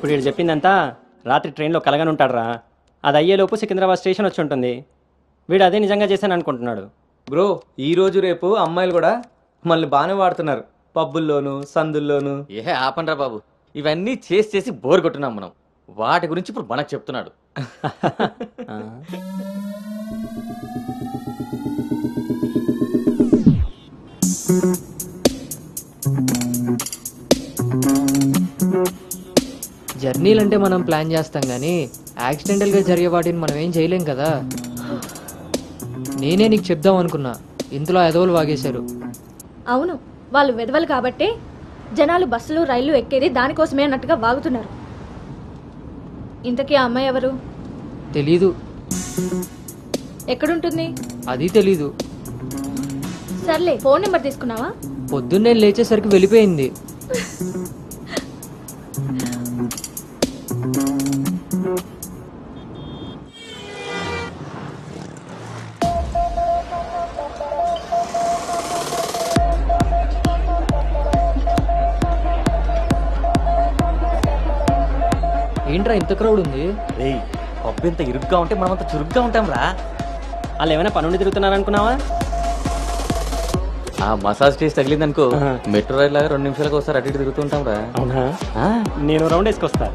ఇప్పుడు వీడు చెప్పిందంతా రాత్రి ట్రైన్లో కలగని ఉంటాడురా. అది అయ్యేలోపు సికింద్రాబాద్ స్టేషన్ వచ్చి ఉంటుంది. వీడు అదే నిజంగా చేశాను అనుకుంటున్నాడు. బ్రో ఈరోజు రేపు అమ్మాయిలు కూడా మళ్ళీ బాగానే వాడుతున్నారు, పబ్బుల్లోను సందుల్లోను. ఆపండ్రా బాబు, ఇవన్నీ చేసి చేసి బోర్ కొట్టున్నాం మనం. వాటి గురించి ఇప్పుడు మనకు చెప్తున్నాడు. జర్నీలు అంటే మనం ప్లాన్ చేస్తాం కానీ యాక్సిడెంటల్గా జరిగే వాటిని మనం ఏం చేయలేం కదా. నేనే నీకు చెప్దాం అనుకున్నా, ఇంతలో ఎదవలు వాగేశారు. అవును, వాళ్ళు వెదవలు కాబట్టే జనాలు బస్సులు రైళ్లు ఎక్కేది దానికోసమే అన్నట్టుగా వాగుతున్నారు. ఇంతకీ ఆ అమ్మాయి ఎవరు? తెలీదు. ఎక్కడుంటుంది? అది తెలీదు. సర్లే, ఫోన్ నెంబర్ తీసుకున్నావా? పొద్దున్నే లేచేసరికి వెళ్ళిపోయింది. ఏంట్రా ఇంత క్రౌడ్ ఉంది? రేయ్, పబ్బు ఇంత ఇరుగ్గా ఉంటే మనం అంత చురుగ్గా ఉంటాం రా. వాళ్ళు ఏమైనా పనుండి తిరుగుతున్నారనుకున్నావా? ఆ మసాజ్ టేస్ట్ తగిలిందనుకో, మెట్రో రైల్ లాగా 2 నిమిషాలకు ఒకసారి అటు ఇటు తిరుగుతుంటాం రా. అవునా? నేను రౌండ్ వేసుకొస్తా.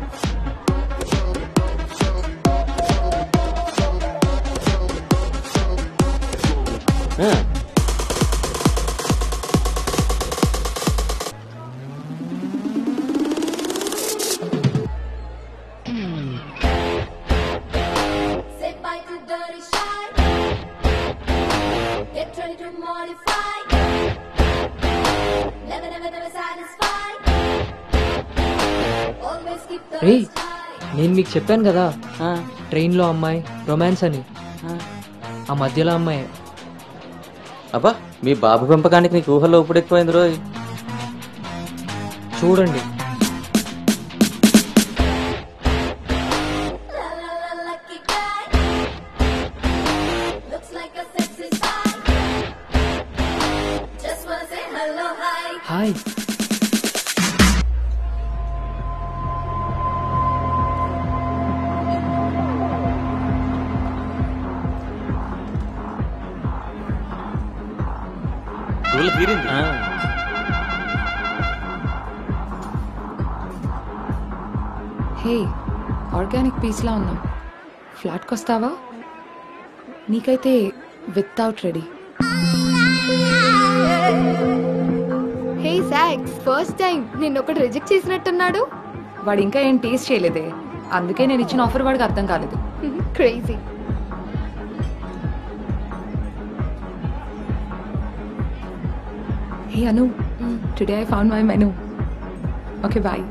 రే, నేను మీకు చెప్పాను కదా ట్రైన్లో అమ్మాయి రొమాన్స్ అని. ఆ మధ్యలో అమ్మాయి. అబ్బా, మీ బాబు పెంపకానికి నీకు ఊహలో ఇప్పుడు ఎక్కువైంది రోజు. చూడండి. హాయ్. తీరింది. హే, ఆర్గానిక్ పీస్లా ఉన్నావు. ఫ్లాట్కి వస్తావా? నీకైతే వితౌట్ రెడీ. హే సాక్స్, ఫస్ట్ టైం నిన్ను ఒకటి రిజెక్ట్ చేసినట్టున్నాడు. వాడు ఇంకా ఏం టేస్ట్ చేయలేదే, అందుకే నేను ఇచ్చిన ఆఫర్ వాడికి అర్థం కాలేదు. Crazy. Hey Anu, today I found my menu. Okay bye.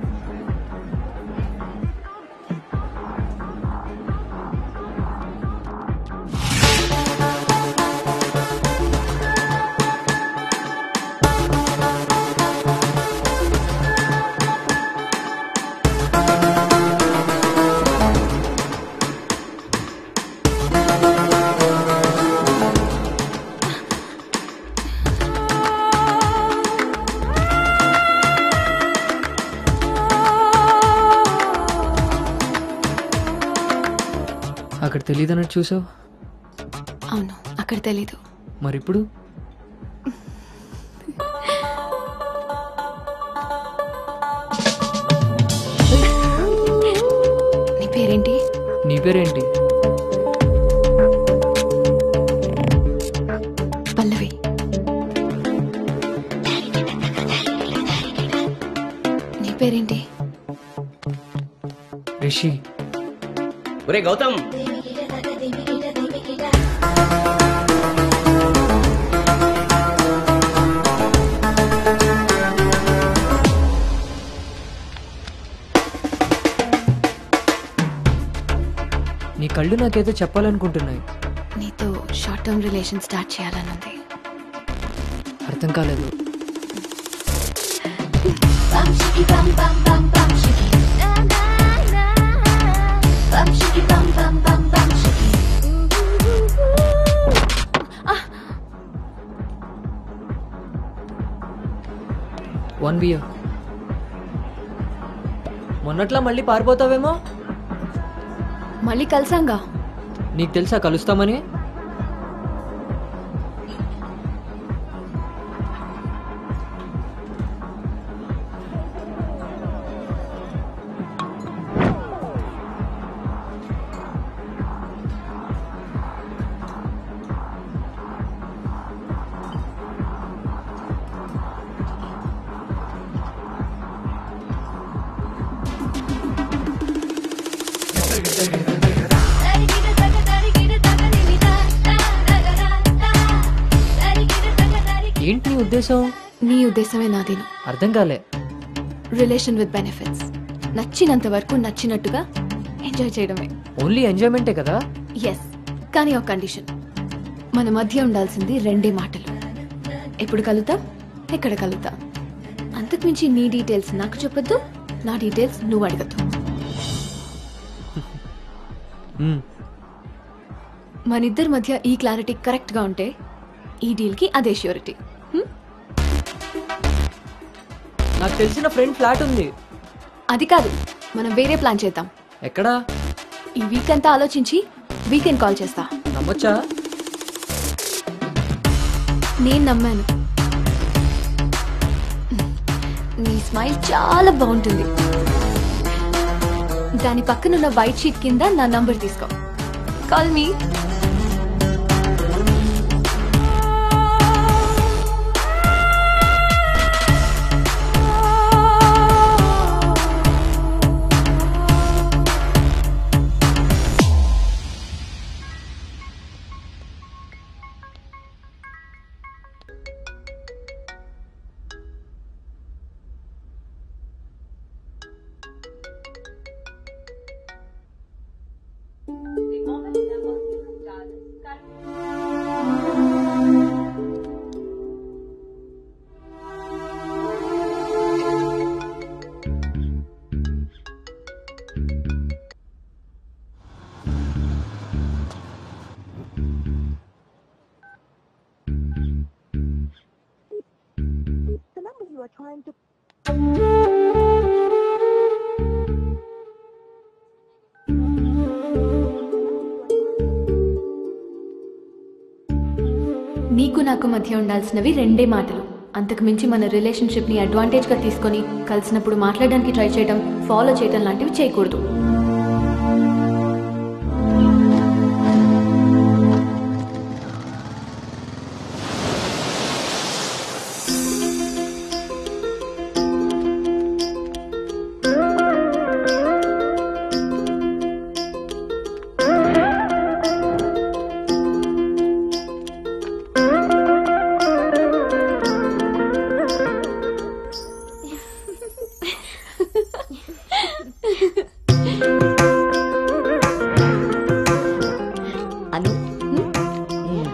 అక్కడ తెలీదన్నట్టు చూసావు. అవును, అక్కడ తెలీదు. మరి ఇప్పుడు నీ పేరేంటి? నీ పేరేంటి? పల్లవి. నీ పేరేంటి? రిషి. ఒరే గౌతమ్, నీ కళ్ళు నాకేదో చెప్పాలనుకుంటున్నాయి. నీతో షార్ట్ టర్మ్ రిలేషన్ స్టార్ట్ చేయాలన్నది. అర్థం కాలేదు. One beer. మొన్నట్లా మళ్ళీ పారిపోతావేమో. మళ్ళీ కలిసాంగా. నీకు తెలుసా కలుస్తామని? ఏంటి నీ ఉద్దేశం? నీ ఉద్దేశమే నాదేను. అర్థం కాలే. Relation with benefits. నచ్చినంత వరకు నచ్చినట్టుగా ఎంజాయ్ చేయడమే. ఓన్లీ ఎంజాయ్మెంటే కదా? ఎస్, కానీ ఒక కండిషన్. మన మధ్య ఉండాల్సింది 2 మాటలు. ఎప్పుడు కలుద్దాం, ఎక్కడ కలుద్దాం. అంతకుమించి నీ డీటెయిల్స్ నాకు చెప్పొద్దు, నా డీటెయిల్స్ నువ్వు అడగద్దు. మనిద్దరి మధ్య ఈ క్లారిటీ కరెక్ట్గా ఉంటే ఈ డీల్కి అదే ష్యూరిటీ. నాకు తెలిసిన ఫ్రెండ్ ఫ్లాట్ ఉంది. అది కాదు, మనం వేరే ప్లాన్ చేద్దాం. ఎక్కడా? ఈ వీక్ అంతా ఆలోచించి వీకెండ్ కాల్ చేస్తా. నమ్మొచ్చా? నేను నమ్మాను. నీ స్మైల్ చాలా బాగుంటుంది. దాని పక్కనున్న వైట్ షీట్ కింద నా నంబర్ తీసుకో. Call me. నీకు నాకు మధ్య ఉండాల్సినవి 2 మాటలు. అంతకు మించి మన రిలేషన్షిప్ని అడ్వాంటేజ్గా తీసుకొని కలిసినప్పుడు మాట్లాడడానికి ట్రై చేయడం, ఫాలో చేయడం లాంటివి చేయకూడదు.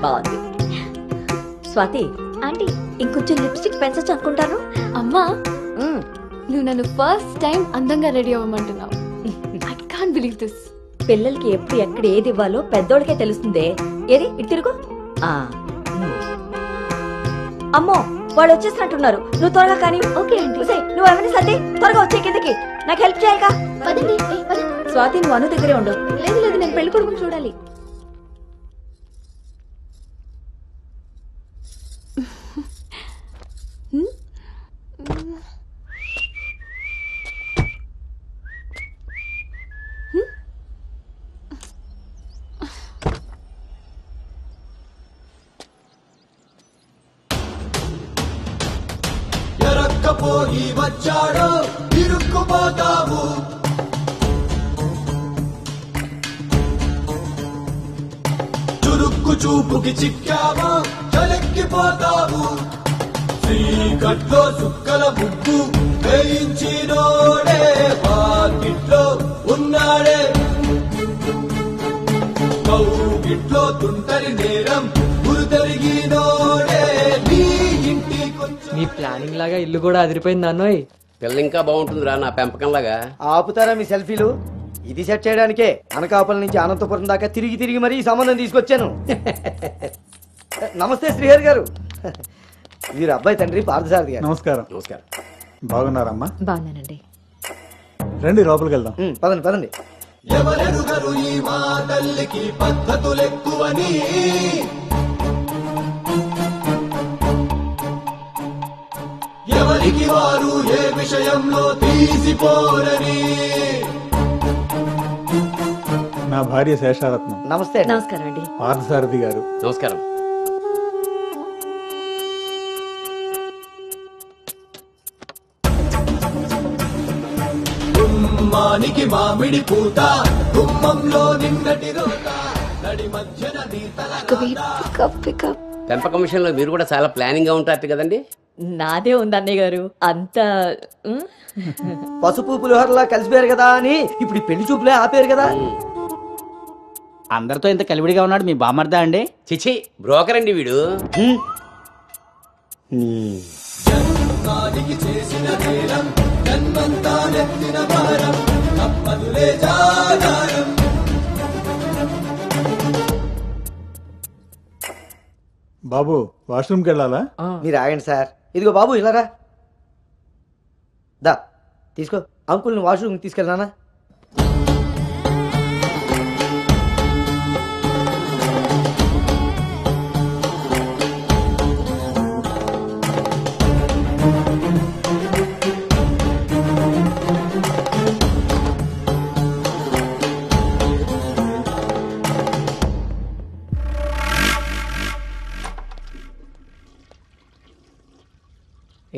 బాగుంది. స్వాతి ఆంటీ ఇంకొంచెం లిప్స్టిక్ పెంచచ్చు అనుకుంటాను. అమ్మా, నువ్వు నన్ను ఫస్ట్ టైం అందంగా రెడీ అవ్వమంటున్నావు. I can't believe this. పిల్లలకి ఎప్పుడు ఎక్కడ ఏది ఇవ్వాలో పెద్దోళ్ళకే తెలుస్తుందే. ఏది ఇటు తిరుగు. అమ్మో, వాళ్ళు వచ్చేసినట్టున్నారు. నువ్వు త్వరగా కానీ. Okay aunty. నువ్వు ఎవరిని సర్ది త్వరగా వచ్చే కిందకి. నాకు హెల్ప్ చేయాలిగా. పదండి. స్వాతి, నువ్వు అను దగ్గరే ఉండు. లేదు లేదు, నేను పెళ్లి కొడుకుని చూడాలి. ఎరక్కపోయి వచ్చాడో ఇరుక్కుపోతావు. చురుక్కు చూపుకి చిక్కావో చలెక్కిపోతావు. చీకట్లో చుక్కల ముగ్గు వేయించినోడే వాకిట్లో ఉన్నాడే. కౌగిట్లో తుంటరి నేరం గురుతరిగినోడే. నీ ఇంటికొచ్చి నీ ప్లానింగ్ లాగా ఇల్లు కూడా అదిరిపోయింది అన్నోయ్. పిల్ల ఇంకా బాగుంటుందిరా నా పెంపకంలాగా. ఆపుతారా మీ సెల్ఫీలు? ఇది సెట్ చేయడానికే అనకాపల్లి నుంచి అనంతపురం దాకా తిరిగి తిరిగి మరీ ఈ సంబంధం తీసుకొచ్చాను. నమస్తే శ్రీహరి గారు. వీరు అబ్బాయి తండ్రి పార్థసారథి గారు. నమస్కారం. నమస్కారం. బాగున్నారమ్మా? బాగున్నానండి. రండి లోపలికి వెళ్దాం. పదండి పదండి. ఎవరెరుగరు ఈ మా తల్లికి పద్ధతులెక్కువని, ఎవరికి వారు ఏ విషయంలో తీసిపోరని. నా భార్య శేషారత్నం. నమస్తే. నమస్కారం అండి. పార్థసారథి గారు. నమస్కారం. గుమ్మానికి మామిడి పూత, గుమ్మంలో నిన్నటి రోత, నడి మధ్యన పెంపకం విషయంలో మీరు కూడా చాలా ప్లానింగ్ గా ఉంటారు కదండి. నాదే ఉంది అన్నయ్య గారు అంతా. పసుపు పులిహోరలా కలిసిపోయారు కదా అని ఇప్పుడు ఈ పెళ్లి చూపులే ఆపేరు కదా. అందరితో ఇంత కలివిడిగా ఉన్నాడు మీ బామర్దా అండి? చిచి, బ్రోకర్ అండి వీడు. జన్మానికి చేసిన నేరం, జన్మంతా నెత్తిన భారం, తప్పదులే జాగారం. బాబు వాష్రూమ్కి వెళ్ళాలా? మీరు ఆగండి సార్. ఇదిగో బాబు ఇలా రా. దా తీసుకో. అంకుల్ని వాష్రూమ్ తీసుకెళ్ళానా?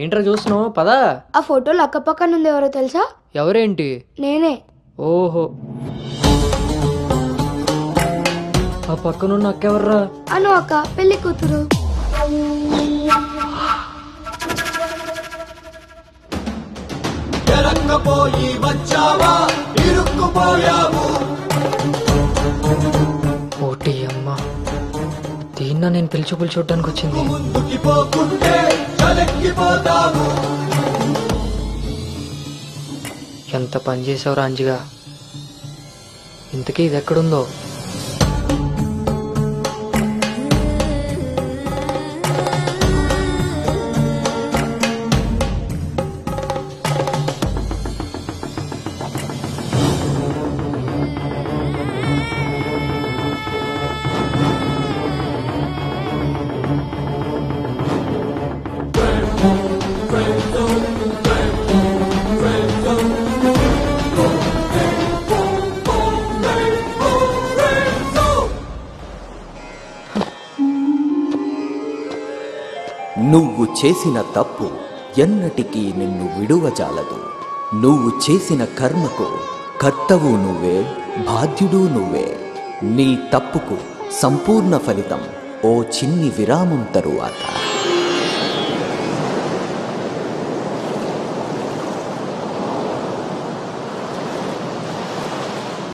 ఏంట్రా చూస్తున్నావు? పదా. ఆ ఫోటోలు అక్క పక్కన ఉంది, ఎవరో తెలుసా? ఎవరేంటి? నేనే. ఓహో, ఆ పక్కనున్న అక్కెవర్రా? అను అక్క, పెళ్లి కూతురు. ఎరక్కపోయి వచ్చావా, ఇరుక్కుపోయావు. ఓటి అమ్మ, దీన్న నేను పిలిచి చూడడానికి వచ్చింది. ముందుకి పోకుంటే చలెక్కిపోతావు. ఎంత పని చేసావురా అంజిగా. ఇంతకీ ఇది ఎక్కడుందో? నువ్వు చేసిన తప్పు ఎన్నటికీ నిన్ను విడువజాలదు. నువ్వు చేసిన కర్మకు కర్తవు నువ్వే, బాధ్యుడు నువ్వే. నీ తప్పుకు సంపూర్ణ ఫలితం ఓ చిన్ని విరామం తరువాత.